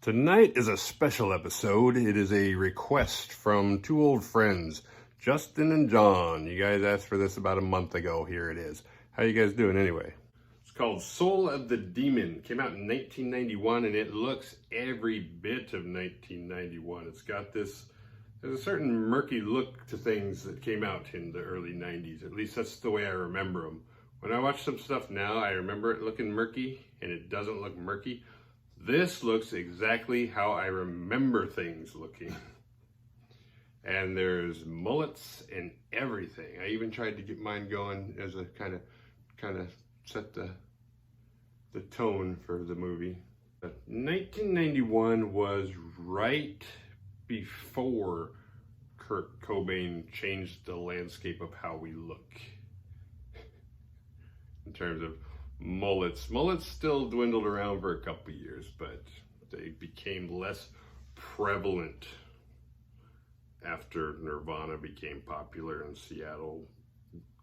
Tonight is a special episode. It is a request from two old friends, Justin and John. You guys asked for this about a month ago. Here it is. How you guys doing anyway? It's called Soul of the Demon. Came out in 1991 and it looks every bit of 1991. It's got this, there's a certain murky look to things that came out in the early 90s. At least that's the way I remember them. When I watch some stuff now, I remember it looking murky and it doesn't look murky. This looks exactly how I remember things looking. And there's mullets and everything. I even tried to get mine going as a kind of set the tone for the movie. But 1991 was right before Kurt Cobain changed the landscape of how we look. In terms of mullets. Mullets still dwindled around for a couple years, but they became less prevalent after Nirvana became popular in Seattle.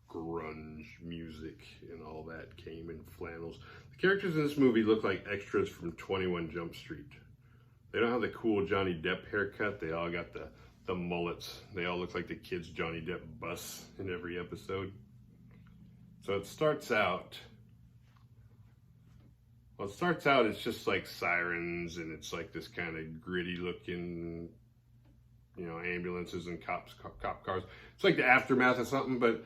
Grunge music and all that came in flannels. The characters in this movie look like extras from 21 Jump Street. They don't have the cool Johnny Depp haircut. They all got the mullets. They all look like the kids Johnny Depp busts in every episode. So it starts out, it's just like sirens, and it's like this kind of gritty looking, ambulances and cop cars. It's like the aftermath of something, but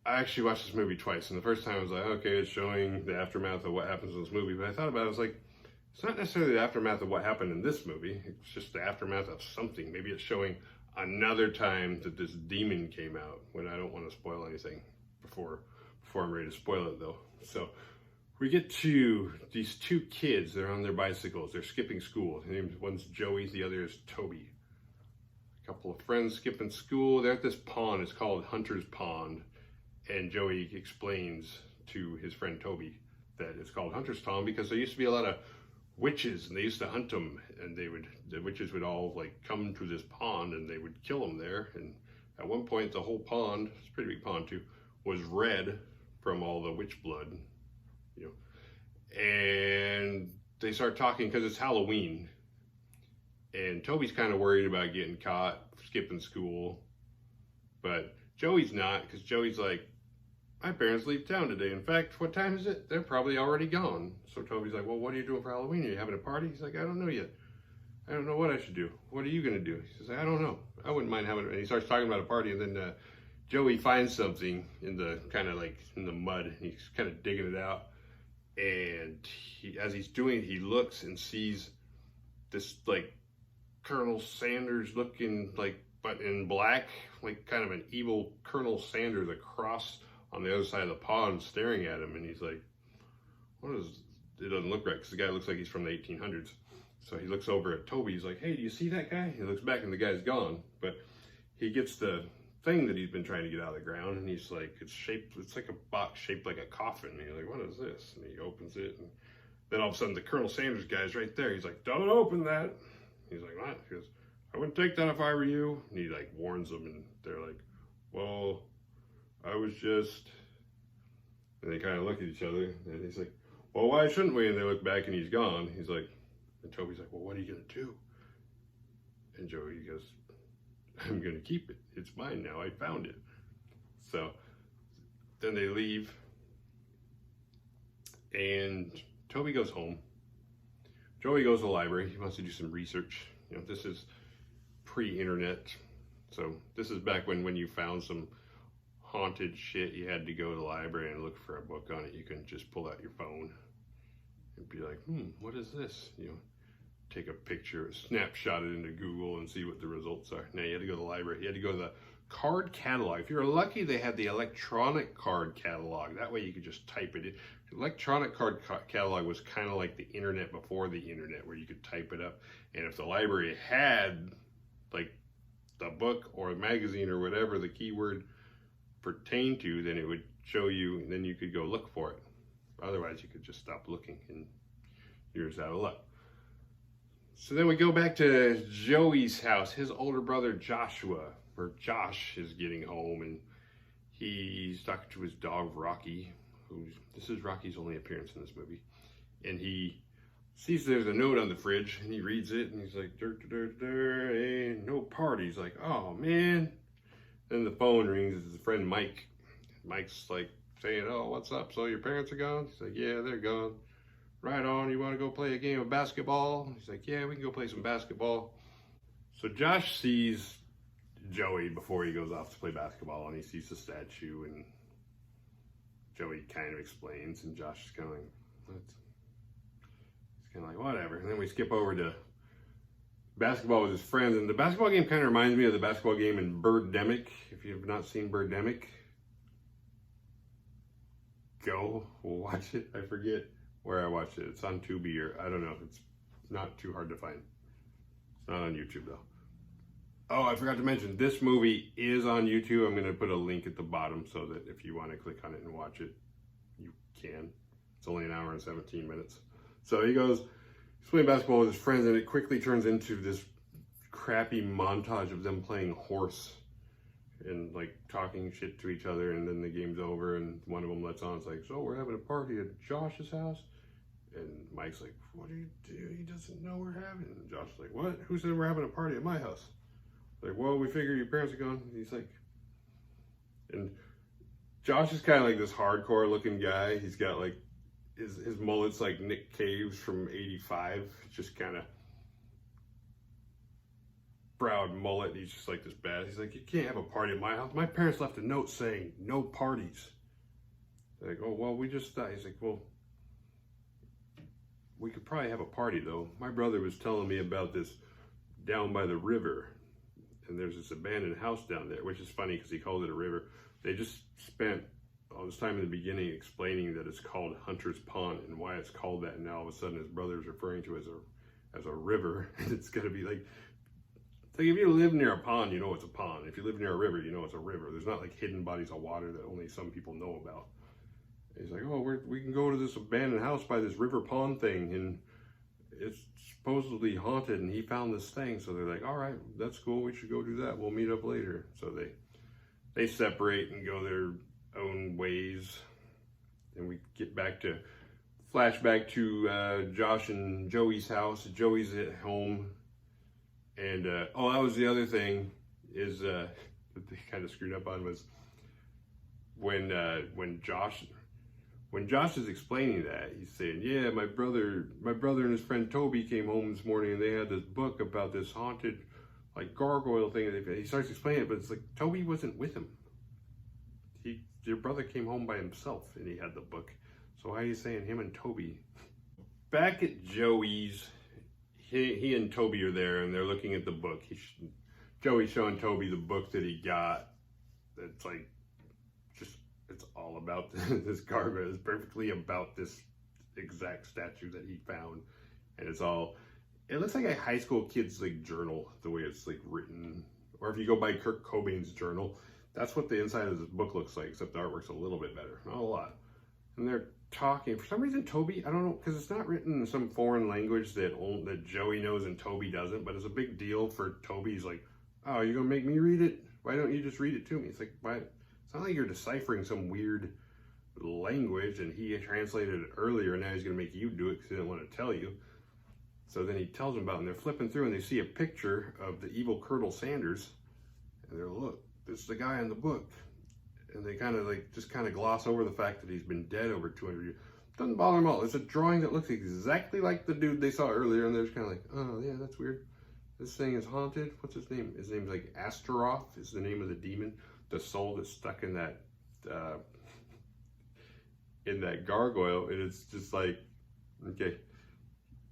I actually watched this movie twice, and the first time I was like, okay, it's showing the aftermath of what happens in this movie, but I thought about it, I was like, it's not necessarily the aftermath of what happened in this movie, it's just the aftermath of something. Maybe it's showing another time that this demon came out, when I don't want to spoil anything before I'm ready to spoil it though. So we get to these two kids. They're on their bicycles. They're skipping school. One's Joey, the other is Toby. A couple of friends skipping school. They're at this pond. It's called Hunter's Pond. And Joey explains to his friend Toby that it's called Hunter's Pond because there used to be a lot of witches, and they used to hunt them. And the witches would all come to this pond, and they would kill them there. And at one point, the whole pond, it's a pretty big pond too, was red from all the witch blood. And they start talking because it's Halloween, and Toby's kind of worried about getting caught skipping school, but Joey's not, because Joey's like, my parents leave town today. In fact, what time is it? They're probably already gone. So Toby's like, well, what are you doing for Halloween? Are you having a party? He's like, I don't know yet. I don't know what I should do. What are you gonna do? He says, I don't know. I wouldn't mind having it. And he starts talking about a party, and then Joey finds something in the in the mud, and he's kind of digging it out. And as he's doing it, he looks and sees this Colonel Sanders looking but in black, kind of an evil Colonel Sanders across on the other side of the pond staring at him. And he's like, it doesn't look right, because the guy looks like he's from the 1800s. So he looks over at Toby. He's like, hey, do you see that guy? He looks back and the guy's gone. But he gets the thing that he's been trying to get out of the ground, and he's like, it's like a box shaped like a coffin. And he's like, what is this? And he opens it, and then all of a sudden the Colonel Sanders guy's right there. He's like, don't open that. He's like, what? He goes, I wouldn't take that if I were you. And he warns them, and they're like, well, I was just, and they kind of look at each other, and he's like, well, why shouldn't we? And they look back, and he's gone. He's like, and Toby's like, well, what are you gonna do? And Joey goes, I'm gonna keep it. It's mine now. I found it. So then they leave, and Toby goes home. Joey goes to the library. He wants to do some research. This is pre-internet, so this is back when you found some haunted shit, you had to go to the library and look for a book on it. You couldn't just pull out your phone and be like, what is this? Take a picture, snapshot it into Google and see what the results are. No, you had to go to the library. You had to go to the card catalog. If you were lucky, they had the electronic card catalog. That way you could just type it in. The electronic card catalog was kind of like the internet before the internet, where you could type it up. And if the library had the book or magazine or whatever the keyword pertained to, then it would show you, and then you could go look for it. Otherwise, you could just stop looking, and you're just out of luck. So then we go back to Joey's house. His older brother Josh is getting home, and he's talking to his dog Rocky, this is Rocky's only appearance in this movie, and he sees there's a note on the fridge, and he reads it, and he's like, ain't no party. He's like, oh man. Then the phone rings. It's his friend Mike. Mike's like saying, oh, what's up? So your parents are gone? He's like, yeah, they're gone. Right on. You want to go play a game of basketball? He's like, yeah, we can go play some basketball. So Josh sees Joey before he goes off to play basketball, and he sees the statue, and Joey kind of explains, and Josh is kind of like, what? He's kind of like, whatever. And then we skip over to basketball with his friends, and the basketball game kind of reminds me of the basketball game in Birdemic. If you've not seen Birdemic, go watch it. I forget where I watched it. It's on Tubi, or I don't know. It's not too hard to find. It's not on YouTube though. Oh, I forgot to mention, this movie is on YouTube. I'm going to put a link at the bottom so that if you want to click on it and watch it, you can. It's only an hour and 17 minutes. So he goes, he's playing basketball with his friends, and it quickly turns into this crappy montage of them playing horse and like talking shit to each other, and then the game's over, and one of them lets on, it's like, so we're having a party at Josh's house? And Mike's like, what do you do? He doesn't know we're having it. And Josh's like, what? Who said we're having a party at my house? Like, well, we figure your parents are gone. And he's like, and Josh is kind of like this hardcore looking guy. He's got like, his mullet's like Nick Cave's from '85. Just kind of proud mullet. He's just like this bad. He's like, you can't have a party at my house. My parents left a note saying no parties. They're like, oh, well, we just thought. He's like, well, we could probably have a party though. My brother was telling me about this down by the river. And there's this abandoned house down there, which is funny because he called it a river. They just spent all this time in the beginning explaining that it's called Hunter's Pond and why it's called that. And now all of a sudden his brother's referring to it as a river. And it's going to be like if you live near a pond, you know it's a pond. If you live near a river, you know it's a river. There's not like hidden bodies of water that only some people know about. And he's like, oh, we can go to this abandoned house by this river pond thing, and it's supposedly haunted, and he found this thing. So they're like, all right, that's cool, we should go do that, we'll meet up later. So they separate and go their own ways, and we get back to flashback to Josh and Joey's house. Joey's at home, and oh, that was the other thing is that they kind of screwed up on, was when Josh is explaining that, he's saying, yeah, my brother and his friend Toby came home this morning, and they had this book about this haunted, like, gargoyle thing. He starts explaining it, but it's like, Toby wasn't with him. Your brother came home by himself, and he had the book. So why are you saying him and Toby? Back at Joey's, he and Toby are there, and they're looking at the book. Joey's showing Toby the book that he got. That's like, it's all about this gargoyle. It's perfectly about this exact statue that he found, and it looks like a high school kid's like journal, the way it's like written. Or if you go by Kurt Cobain's journal, that's what the inside of this book looks like, except the artwork's a little bit better, not a lot. And they're talking. For some reason, Toby, I don't know, because it's not written in some foreign language that Joey knows and Toby doesn't, but it's a big deal for Toby. He's like, oh, you're gonna make me read it? Why don't you just read it to me? It's like, why? It's not like you're deciphering some weird language, and he translated it earlier, and now he's going to make you do it because he didn't want to tell you. So then he tells them about it, and they're flipping through, and they see a picture of the evil Colonel Sanders, and they're, look, this is the guy in the book. And they kind of just gloss over the fact that he's been dead over 200 years. Doesn't bother them all. It's a drawing that looks exactly like the dude they saw earlier, and they're just kind of like, oh, yeah, that's weird. This thing is haunted. What's his name? His name's like Astaroth is the name of the demon. The soul that's stuck in that gargoyle, and it's just like, okay,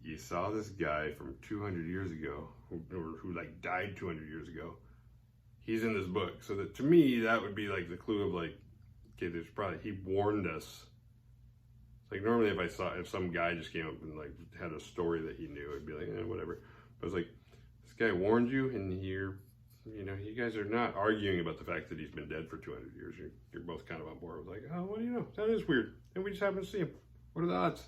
you saw this guy from 200 years ago who like died 200 years ago. He's in this book, so that to me that would be like the clue of like, okay, he warned us. Like normally if some guy just came up and like had a story that he knew, I'd be like, whatever. But it's like, this guy warned you, and you guys are not arguing about the fact that he's been dead for 200 years. You're both kind of on board with like, oh, what do you know? That is weird. And we just happen to see him. What are the odds?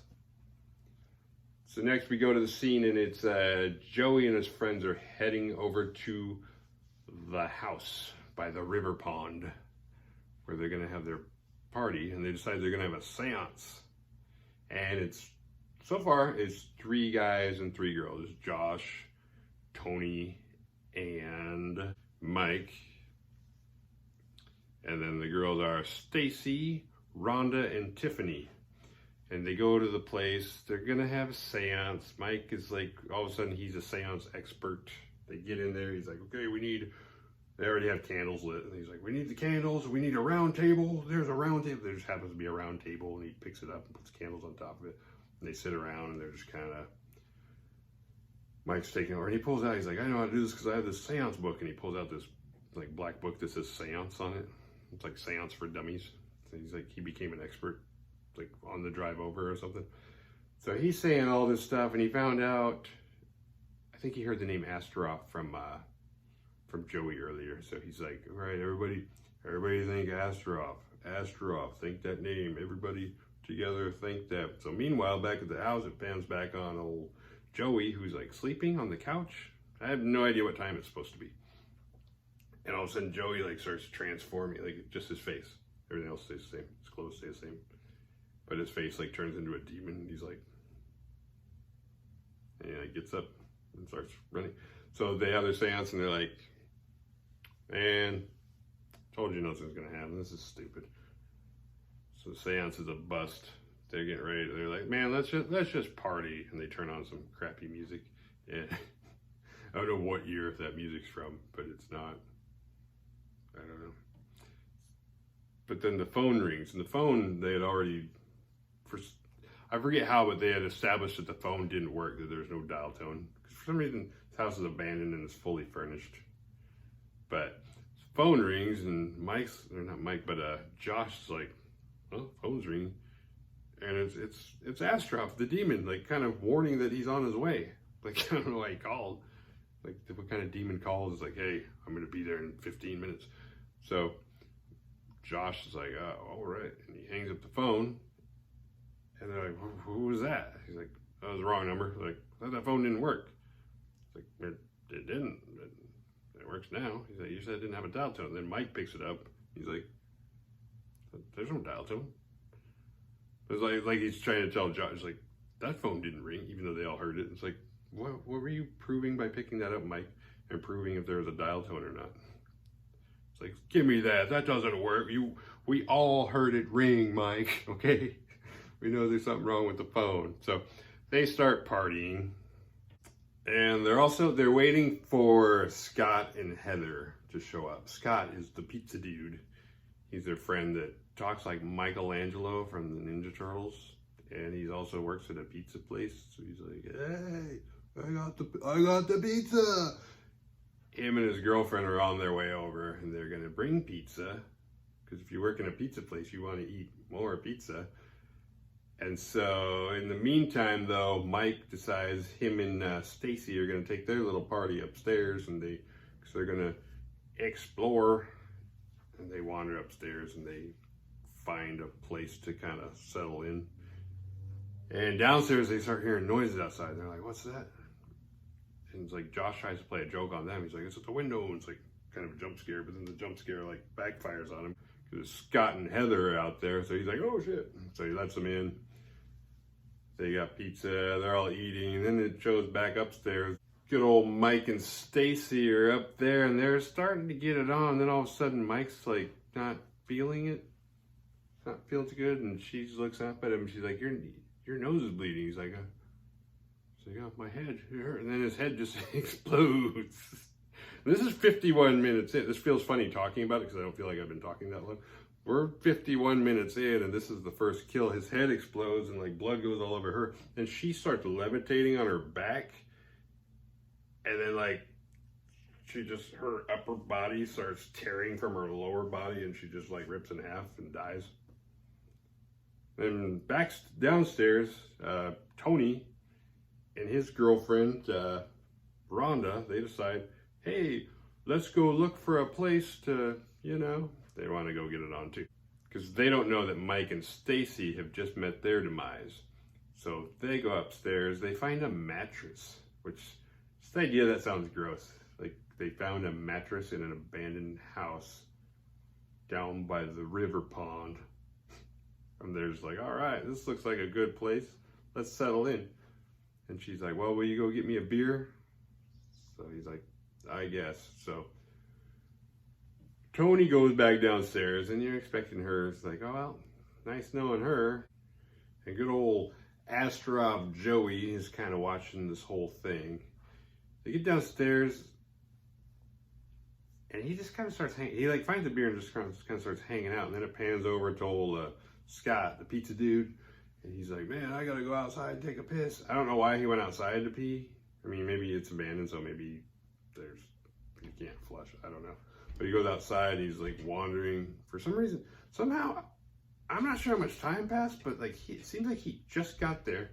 So next we go to the scene, and it's Joey and his friends are heading over to the house by the river pond where they're going to have their party, and they decide they're going to have a seance. And it's so far it's 3 guys and 3 girls. It's Josh, Tony, and Mike. And then the girls are Stacy, Rhonda, and Tiffany. And they go to the place. They're gonna have a seance. Mike is like, all of a sudden he's a seance expert. They get in there. He's like, okay, they already have candles lit. And he's like, we need the candles. We need a round table. There's a round table. There just happens to be a round table, and he picks it up and puts candles on top of it. And they sit around, and they're just kind of, Mike's taking over. And he pulls out, he's like, I know how to do this because I have this seance book. And he pulls out this like black book that says seance on it. It's like Seance for Dummies. So he's like, he became an expert like on the drive over or something. So he's saying all this stuff, and he found out, I think he heard the name Astaroth from Joey earlier. So he's like, all right, everybody think Astaroth, think that name. Everybody together think that. So meanwhile, back at the house, it pans back on old Joey, who's like sleeping on the couch. I have no idea what time it's supposed to be. And all of a sudden, Joey like starts transforming, like just his face. Everything else stays the same. His clothes stay the same, but his face like turns into a demon. And he's like, and he gets up and starts running. So they have their seance, and they're like, "Man, told you nothing's gonna happen. This is stupid." So the seance is a bust. They're getting ready. They're like, "Man, let's just party," and they turn on some crappy music. And I don't know what year that music's from, but it's not. I don't know. But then the phone rings, and the phone, they had already, I forget how, but they had established that the phone didn't work, that there's no dial tone. Because for some reason, this house is abandoned and it's fully furnished. But phone rings, and Josh is like, well, phone's ringing. And it's Astaroth, the demon, like kind of warning that he's on his way. Like, I don't know why he called. Like, what kind of demon calls is like, hey, I'm going to be there in 15 minutes. So Josh is like, oh, all right. And he hangs up the phone. And they're like, who was that? He's like, that was the wrong number. Like, that phone didn't work. It's like, it didn't. It works now. He's like, you said it didn't have a dial tone. Then Mike picks it up. He's like, there's no dial tone. It's like he's trying to tell Josh, like, that phone didn't ring, even though they all heard it. It's like, what were you proving by picking that up, Mike, and proving if there was a dial tone or not? It's like, give me that. That doesn't work. We all heard it ring, Mike, okay? We know there's something wrong with the phone. So they start partying, and they're waiting for Scott and Heather to show up. Scott is the pizza dude. He's their friend that talks like Michelangelo from the Ninja Turtles, and he also works at a pizza place. So he's like, hey, I got the pizza. Him and his girlfriend are on their way over, and they're gonna bring pizza, because if you work in a pizza place, you want to eat more pizza. And so in the meantime, though, Mike decides him and Stacy are gonna take their little party upstairs, and they're gonna explore. And they wander upstairs, and they find a place to kind of settle in. And downstairs, they start hearing noises outside. They're like, what's that? And it's like Josh tries to play a joke on them. He's like, it's at the window. And it's like kind of a jump scare, but then the jump scare like backfires on him because Scott and Heather are out there. So he's like, oh shit. So he lets them in. They got pizza. They're all eating. And then it shows back upstairs. Good old Mike and Stacy are up there, and they're starting to get it on. Then all of a sudden, Mike's like not feeling it, not feeling too good, and she looks up at him. She's like, "Your nose is bleeding." He's like, "Oh, my head hurt," and then his head just explodes. This is 51 minutes in. This feels funny talking about it because I don't feel like I've been talking that long. We're 51 minutes in, and this is the first kill. His head explodes, and like blood goes all over her, and she starts levitating on her back. And then, like, her upper body starts tearing from her lower body, and she just, like, rips in half and dies. Then back downstairs, Tony and his girlfriend, Rhonda, they decide, hey, let's go look for a place to, they want to go get it on, too. Because they don't know that Mike and Stacy have just met their demise. So they go upstairs, they find a mattress, which... the idea that sounds gross. Like they found a mattress in an abandoned house down by the river pond. And they're just like, all right, this looks like a good place. let's settle in. And she's like, well, will you go get me a beer? So he's like, I guess. So Tony goes back downstairs, and you're expecting her. It's like, oh, well, nice knowing her. And good old Astrov Joey is kind of watching this whole thing. They get downstairs, and he just kind of starts hanging. He like finds a beer and just kind of starts hanging out. And then it pans over to old Scott, the pizza dude. And he's like, man, I got to go outside and take a piss. I don't know why he went outside to pee. I mean, maybe it's abandoned, so maybe you can't flush. I don't know. But he goes outside, he's like wandering for some reason. Somehow, I'm not sure how much time passed, but like it seems like he just got there.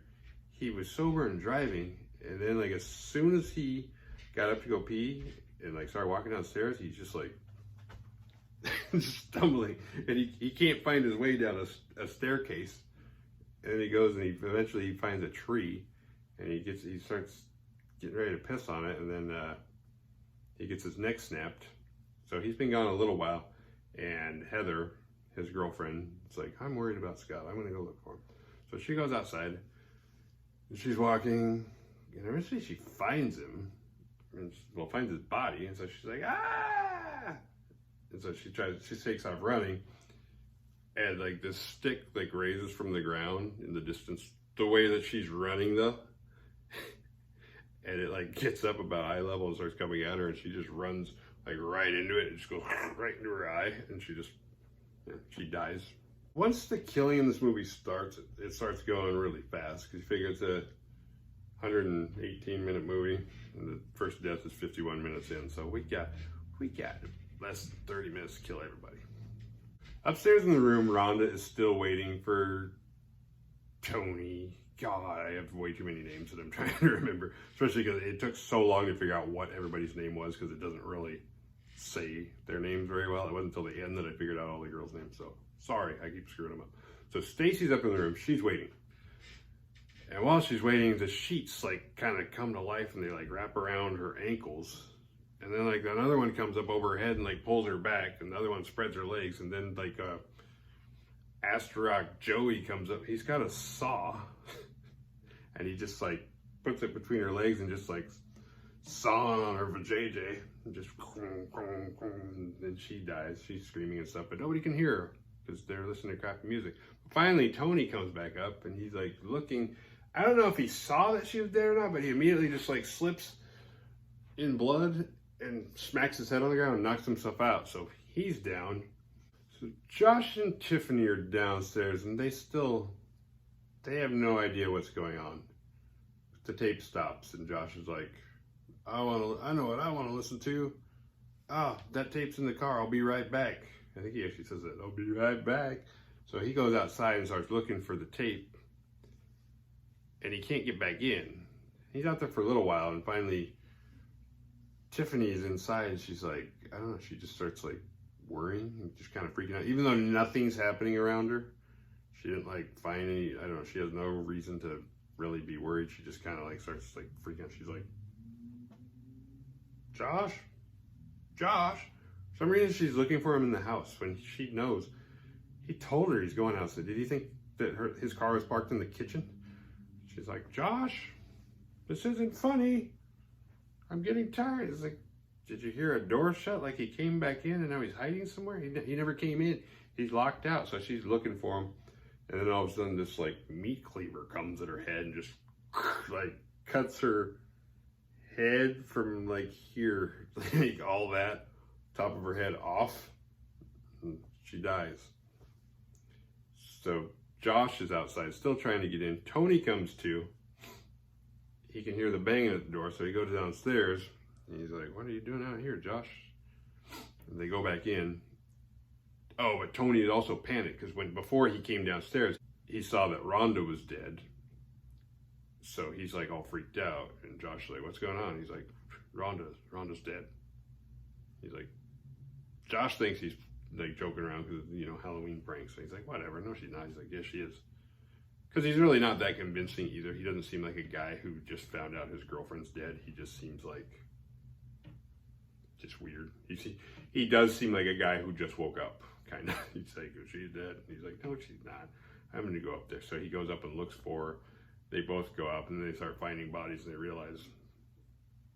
He was sober and driving, and then like as soon as he got up to go pee and like started walking downstairs, he's just like stumbling, and he can't find his way down a staircase. And then he goes and he eventually finds a tree, and he starts getting ready to piss on it, and then he gets his neck snapped. So he's been gone a little while, and Heather, his girlfriend, is like, I'm worried about Scott. I'm gonna go look for him. So she goes outside, and she's walking, and eventually she finds him, and finds his body, and so she's like, ah! And so she takes off running, and like this stick like raises from the ground in the distance, the way that she's running though. And it like gets up about eye level and starts coming at her, and she just runs like right into it and just goes right into her eye, and she dies. Once the killing in this movie starts, it starts going really fast, because you figure it's a 118-minute movie, and the first death is 51 minutes in, so we got less than 30 minutes to kill everybody. Upstairs in the room, Rhonda is still waiting for Tony. God, I have way too many names that I'm trying to remember, especially because it took so long to figure out what everybody's name was, because it doesn't really say their names very well. It wasn't until the end that I figured out all the girls' names, so sorry, I keep screwing them up. So Stacy's up in the room, she's waiting. And while she's waiting, the sheets like kind of come to life, and they like wrap around her ankles. And then like another one comes up over her head and like pulls her back, and the other one spreads her legs, and then like Astrok Joey comes up. He's got a saw. And he just like puts it between her legs and just like sawing on her vajayjay, and just and she dies. She's screaming and stuff, but nobody can hear her because they're listening to crappy music. Finally, Tony comes back up, and he's like looking. I don't know if he saw that she was there or not, but he immediately just like slips in blood and smacks his head on the ground and knocks himself out. So he's down. So Josh and Tiffany are downstairs, and they have no idea what's going on. The tape stops, and Josh is like, I know what I want to listen to. That tape's in the car. I'll be right back. I think he actually says that. I'll be right back. So he goes outside and starts looking for the tape, and he can't get back in. He's out there for a little while, and finally Tiffany is inside, and she's like, I don't know, she just starts like worrying and just kind of freaking out, even though nothing's happening around her. She didn't like find any, I don't know, she has no reason to really be worried. She just kind of like starts like freaking out. She's like, Josh? For some reason she's looking for him in the house when she knows. He told her he's going outside. Did he think that his car was parked in the kitchen? She's like, Josh, this isn't funny. I'm getting tired. It's like, did you hear a door shut? Like he came back in and now he's hiding somewhere? He never came in. He's locked out. So she's looking for him. And then all of a sudden this like meat cleaver comes at her head and just like cuts her head from like here, like all that top of her head off. And she dies. So Josh is outside still trying to get in. Tony comes too. He can hear the banging at the door, so he goes downstairs. And he's like, what are you doing out here, Josh? And they go back in. Oh, but Tony had also panicked, because before he came downstairs, he saw that Rhonda was dead. So he's like all freaked out. And Josh is like, what's going on? He's like, Rhonda's dead. He's like, Josh thinks he's like joking around because, you know, Halloween pranks. So he's like, whatever. No, she's not. He's like, yes, she is. Because he's really not that convincing either. He doesn't seem like a guy who just found out his girlfriend's dead. He just seems like just weird. He does seem like a guy who just woke up, kind of. He's like, oh, she's dead. And he's like, no, she's not. I'm going to go up there. So he goes up and looks for her. they both go up and they start finding bodies and they realize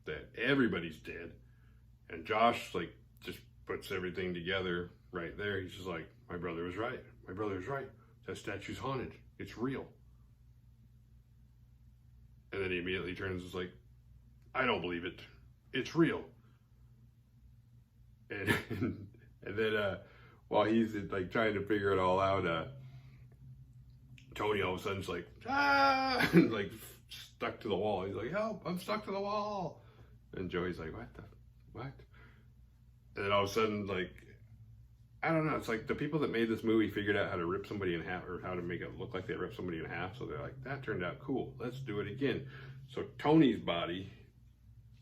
that everybody's dead. And Josh like just puts everything together right there. He's just like, my brother was right. My brother was right. That statue's haunted. It's real. And then he immediately turns and is like, I don't believe it. It's real. And and then while he's like trying to figure it all out, Tony all of a sudden's like, ah, and like stuck to the wall. He's like, help, I'm stuck to the wall. And Joey's like, what? And then all of a sudden, like, I don't know, it's like the people that made this movie figured out how to rip somebody in half, or how to make it look like they ripped somebody in half. So they're like, that turned out cool. Let's do it again. So Tony's body,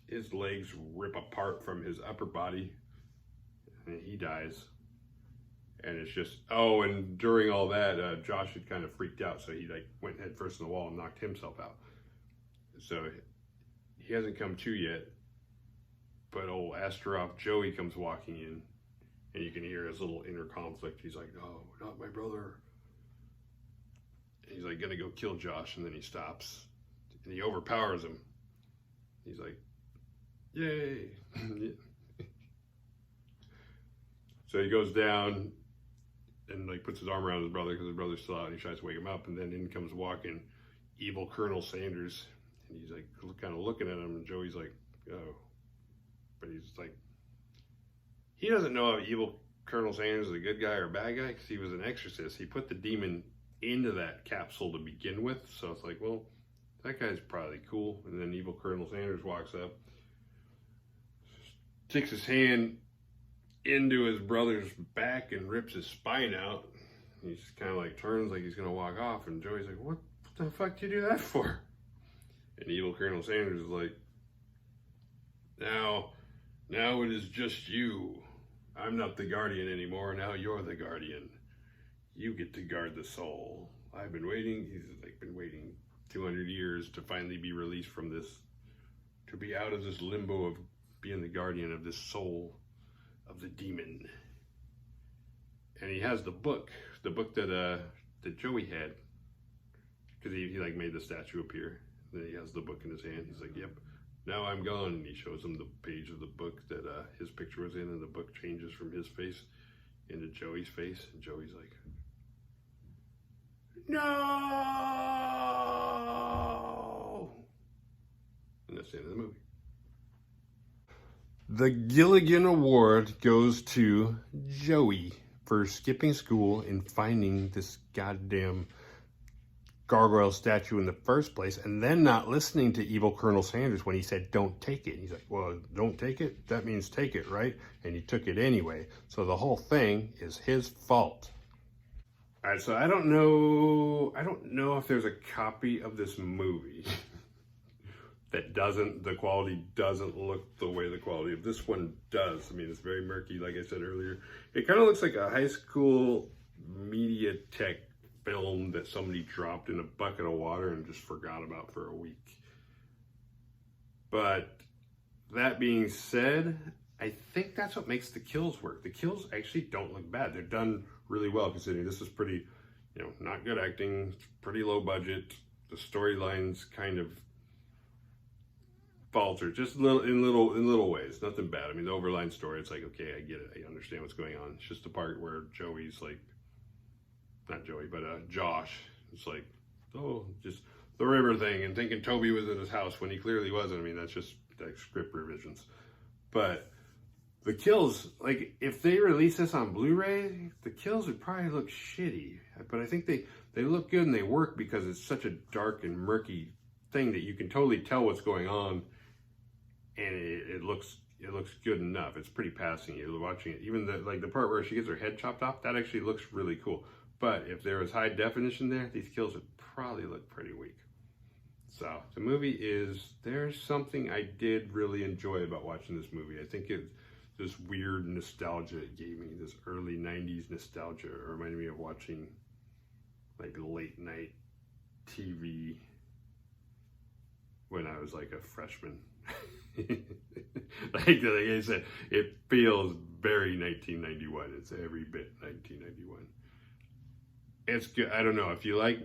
his legs rip apart from his upper body, and he dies. And it's just, oh, and during all that, Josh had kind of freaked out, so he like went head first in the wall and knocked himself out. So he hasn't come to yet, but old Astaroth Joey comes walking in, and you can hear his little inner conflict. He's like, no, not my brother. And he's like gonna go kill Josh, and then he stops, and he overpowers him. He's like, yay. So he goes down and like puts his arm around his brother because his brother's still out, and he tries to wake him up, and then in comes walking evil Colonel Sanders, and he's like kind of looking at him, and Joey's like, oh, but he's like, he doesn't know if evil Colonel Sanders is a good guy or a bad guy because he was an exorcist. He put the demon into that capsule to begin with, so it's like, well, that guy's probably cool. And then evil Colonel Sanders walks up, sticks his hand into his brother's back and rips his spine out. He just kind of like turns like he's gonna walk off, and Joey's like, what the fuck did you do that for? And evil Colonel Sanders is like, now it is just you. I'm not the guardian anymore. Now you're the guardian. You get to guard the soul. I've been waiting. He's like been waiting 200 years to finally be released from this, to be out of this limbo of being the guardian of this soul of the demon. And he has the book that Joey had, because he like made the statue appear. Then he has the book in his hand. He's like, yep, now I'm gone. And he shows him the page of the book that his picture was in, and the book changes from his face into Joey's face, and Joey's like, no! And that's the end of the movie. The Gilligan Award goes to Joey for skipping school and finding this goddamn gargoyle statue in the first place, and then not listening to evil Colonel Sanders when he said, don't take it. And he's like, well, don't take it? That means take it, right? And he took it anyway. So the whole thing is his fault. All right, so I don't know if there's a copy of this movie that the quality doesn't look the way the quality of this one does. I mean, it's very murky, like I said earlier. It kind of looks like a high school media tech film that somebody dropped in a bucket of water and just forgot about for a week. But that being said, I think that's what makes the kills work. The kills actually don't look bad. They're done really well, considering this is pretty, not good acting, pretty low budget. The storyline's kind of falter just in little ways. Nothing bad. I mean, the overline story, it's like, okay, I get it. I understand what's going on. It's just the part where Joey's like, not Joey, but Josh, it's like, oh, just the river thing, and thinking Toby was at his house when he clearly wasn't. I mean, that's just like script revisions. But the kills, like, if they release this on Blu-ray, the kills would probably look shitty. But I think they look good and they work because it's such a dark and murky thing that you can totally tell what's going on, and it looks good enough. It's pretty passing. You're watching it. Even the part where she gets her head chopped off, that actually looks really cool. But if there was high definition there, these kills would probably look pretty weak. So the movie there's something I did really enjoy about watching this movie. I think this weird nostalgia it gave me, this early 90s nostalgia. It reminded me of watching like late night TV when I was like a freshman. like I said, it feels very 1991. It's every bit 1991. It's good. I don't know if you like,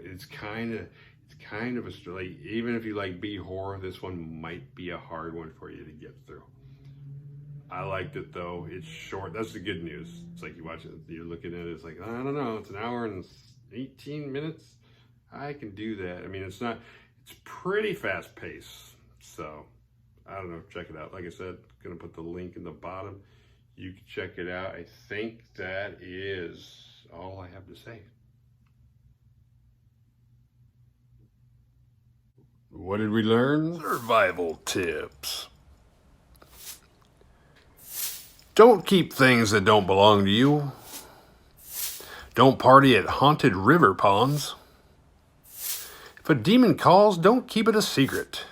it's kind of, It's kind of even if you like B horror, this one might be a hard one for you to get through. I liked it though. It's short. That's the good news. It's like you watch it, you're looking at it, it's like, I don't know, it's an hour and 18 minutes. I can do that. I mean, it's pretty fast paced. So I don't know, check it out. Like I said, gonna put the link in the bottom. You can check it out. I think that is all I have to say. What did we learn? Survival tips. Don't keep things that don't belong to you. Don't party at haunted river ponds. If a demon calls, don't keep it a secret.